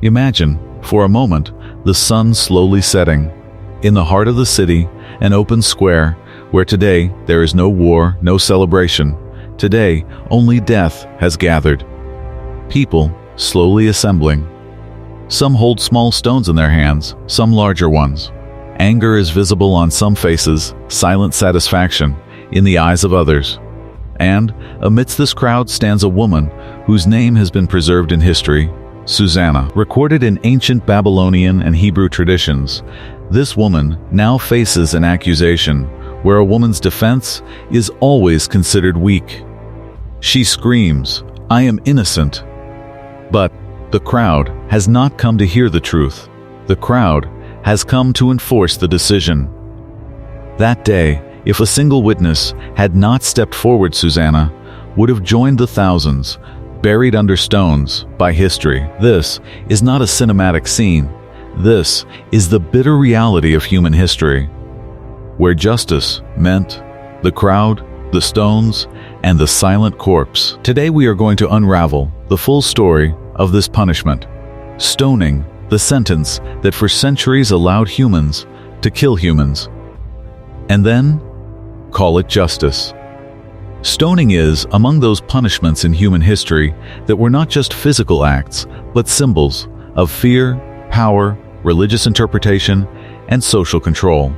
Imagine, for a moment, the sun slowly setting. In the heart of the city, an open square, where today there is no war, no celebration. Today, only death has gathered. People slowly assembling. Some hold small stones in their hands, some larger ones. Anger is visible on some faces, silent satisfaction in the eyes of others. And amidst this crowd stands a woman whose name has been preserved in history, Susanna. Recorded in ancient Babylonian and Hebrew traditions, this woman now faces an accusation where a woman's defense is always considered weak. She screams, "I am innocent." But the crowd has not come to hear the truth. The crowd has come to enforce the decision. That day, if a single witness had not stepped forward, Susanna would have joined the thousands, buried under stones by history. This is not a cinematic scene. This is the bitter reality of human history, where justice meant the crowd, the stones, and the silent corpse. Today we are going to unravel the full story of this punishment. Stoning, the sentence that for centuries allowed humans to kill humans, and then call it justice. Stoning is among those punishments in human history that were not just physical acts, but symbols of fear, power, religious interpretation, and social control.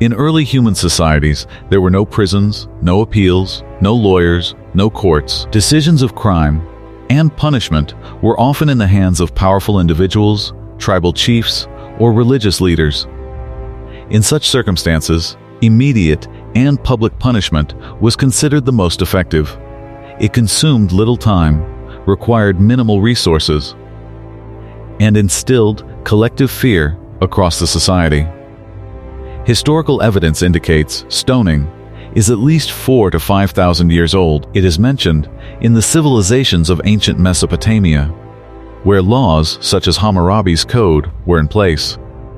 In early human societies, there were no prisons, no appeals, no lawyers, no courts. Decisions of crime and punishment were often in the hands of powerful individuals, tribal chiefs, or religious leaders. In such circumstances, immediate and public punishment was considered the most effective. It consumed little time, required minimal resources, and instilled collective fear across the society. Historical evidence indicates stoning is at least 4,000 to 5,000 years old. It is mentioned in the civilizations of ancient Mesopotamia, where laws such as Hammurabi's Code were in place.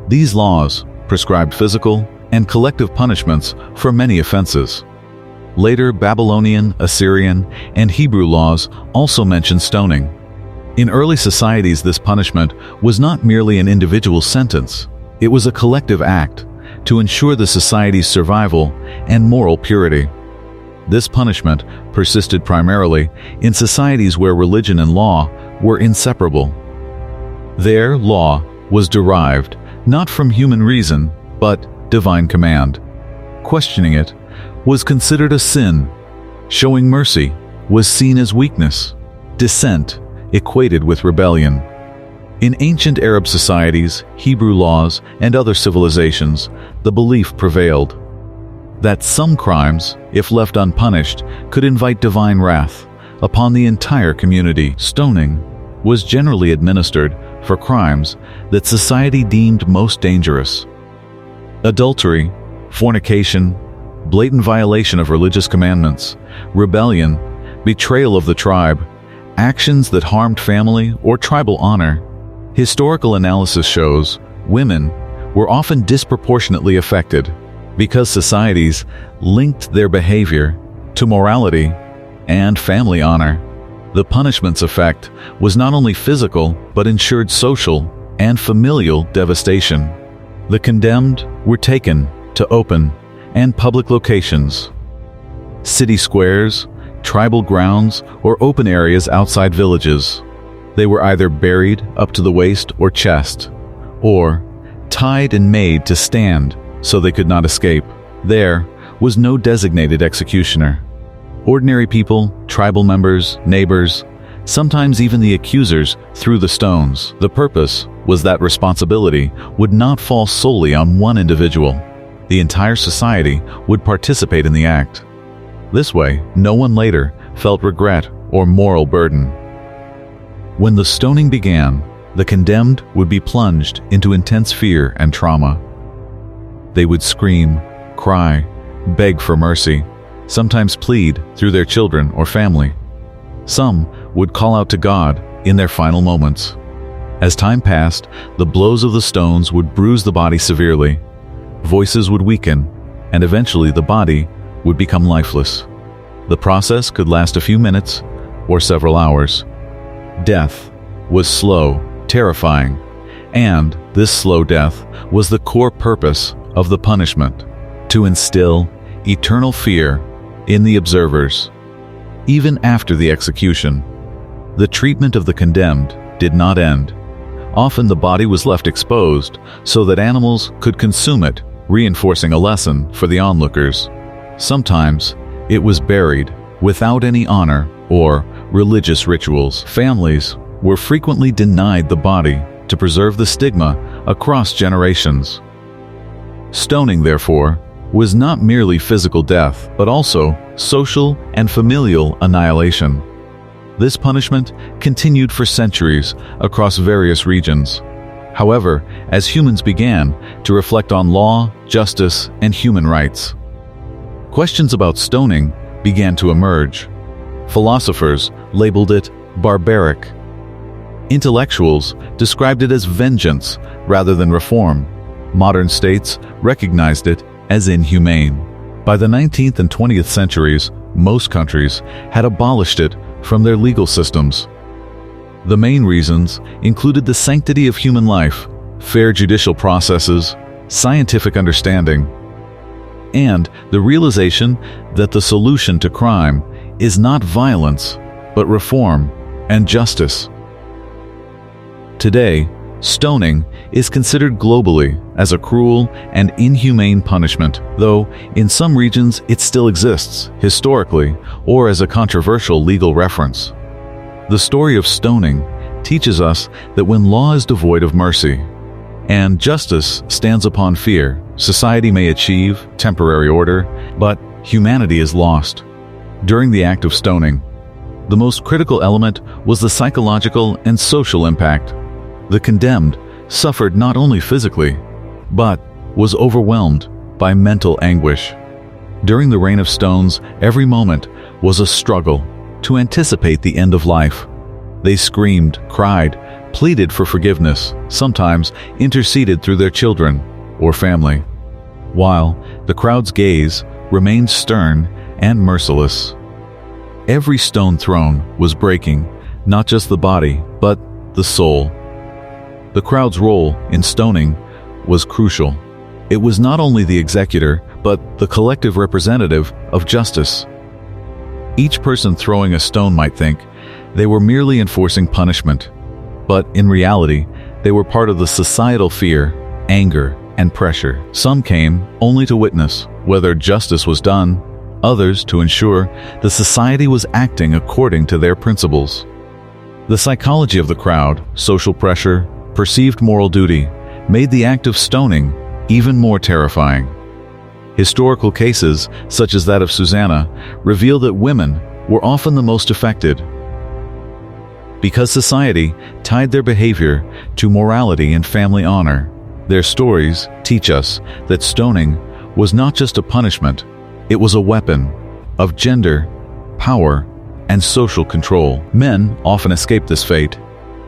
These laws prescribed physical and collective punishments for many offenses. Later Babylonian, Assyrian, and Hebrew laws also mention stoning. In early societies, this punishment was not merely an individual sentence. It was a collective act to ensure the society's survival and moral purity. This punishment persisted primarily in societies where religion and law were inseparable. There, law was derived not from human reason, but divine command. Questioning it was considered a sin. Showing mercy was seen as weakness. Dissent equated with rebellion. In ancient Arab societies, Hebrew laws, and other civilizations, the belief prevailed that some crimes, if left unpunished, could invite divine wrath upon the entire community. Stoning was generally administered for crimes that society deemed most dangerous. Adultery, fornication, blatant violation of religious commandments, rebellion, betrayal of the tribe, actions that harmed family or tribal honor. Historical analysis shows women were often disproportionately affected because societies linked their behavior to morality and family honor. The punishment's effect was not only physical but ensured social and familial devastation. The condemned were taken to open and public locations, city squares, tribal grounds, or open areas outside villages. They were either buried up to the waist or chest, or tied and made to stand so they could not escape. There was no designated executioner. Ordinary people, tribal members, neighbors, sometimes even the accusers, threw the stones. The purpose was that responsibility would not fall solely on one individual. The entire society would participate in the act. This way, no one later felt regret or moral burden. When the stoning began, the condemned would be plunged into intense fear and trauma. They would scream, cry, beg for mercy, sometimes plead through their children or family. Some would call out to God in their final moments. As time passed, the blows of the stones would bruise the body severely. Voices would weaken, and eventually the body would become lifeless. The process could last a few minutes or several hours. Death was slow, terrifying. And this slow death was the core purpose of the punishment, to instill eternal fear in the observers. Even after the execution, the treatment of the condemned did not end. Often the body was left exposed so that animals could consume it, reinforcing a lesson for the onlookers. Sometimes it was buried without any honor or religious rituals. Families were frequently denied the body to preserve the stigma across generations. Stoning, therefore, was not merely physical death, but also social and familial annihilation. This punishment continued for centuries across various regions. However, as humans began to reflect on law, justice, and human rights, questions about stoning began to emerge. Philosophers labeled it barbaric. Intellectuals described it as vengeance rather than reform. Modern states recognized it as inhumane. By the 19th and 20th centuries, most countries had abolished it from their legal systems. The main reasons included the sanctity of human life, fair judicial processes, scientific understanding, and the realization that the solution to crime is not violence, but reform and justice. Today, stoning is considered globally as a cruel and inhumane punishment, though in some regions it still exists, historically, or as a controversial legal reference. The story of stoning teaches us that when law is devoid of mercy and justice stands upon fear, society may achieve temporary order, but humanity is lost. During the act of stoning, the most critical element was the psychological and social impact. The condemned suffered not only physically, but was overwhelmed by mental anguish. During the Reign of Stones, every moment was a struggle to anticipate the end of life. They screamed, cried, pleaded for forgiveness, sometimes interceded through their children or family, while the crowd's gaze remained stern and merciless. Every stone thrown was breaking not just the body, but the soul. The crowd's role in stoning was crucial. It was not only the executor, but the collective representative of justice. Each person throwing a stone might think they were merely enforcing punishment, but in reality, they were part of the societal fear, anger, and pressure. Some came only to witness whether justice was done, others to ensure the society was acting according to their principles. The psychology of the crowd, social pressure, perceived moral duty, made the act of stoning even more terrifying. Historical cases, such as that of Susanna, reveal that women were often the most affected. Because society tied their behavior to morality and family honor, their stories teach us that stoning was not just a punishment, it was a weapon of gender, power, and social control. Men often escaped this fate,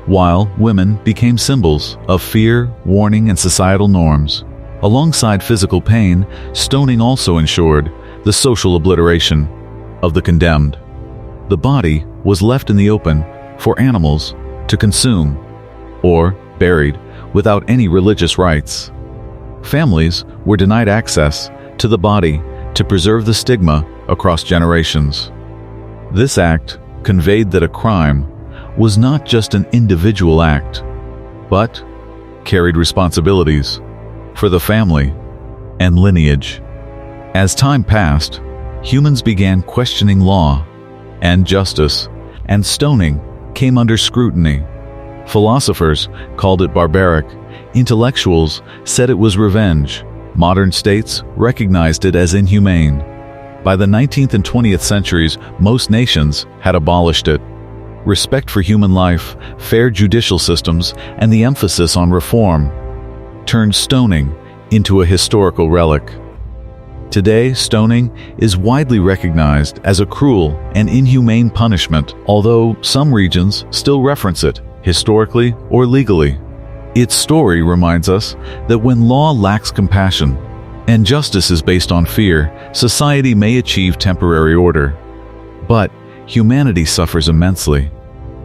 while women became symbols of fear, warning, and societal norms. Alongside physical pain, stoning also ensured the social obliteration of the condemned. The body was left in the open for animals to consume, or buried without any religious rites. Families were denied access to the body to preserve the stigma across generations. This act conveyed that a crime was not just an individual act, but carried responsibilities for the family and lineage. As time passed, humans began questioning law and justice, and stoning came under scrutiny. Philosophers called it barbaric. Intellectuals said it was revenge. Modern states recognized it as inhumane. By the 19th and 20th centuries, most nations had abolished it. Respect for human life, fair judicial systems, and the emphasis on reform turned stoning into a historical relic. Today, stoning is widely recognized as a cruel and inhumane punishment, although some regions still reference it, historically or legally. Its story reminds us that when law lacks compassion and justice is based on fear, society may achieve temporary order. But humanity suffers immensely.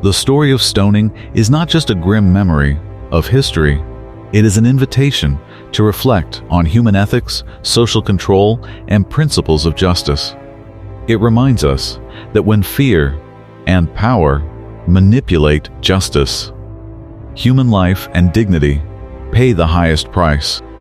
The story of stoning is not just a grim memory of history, it is an invitation to reflect on human ethics, social control, and principles of justice. It reminds us that when fear and power manipulate justice, human life and dignity pay the highest price.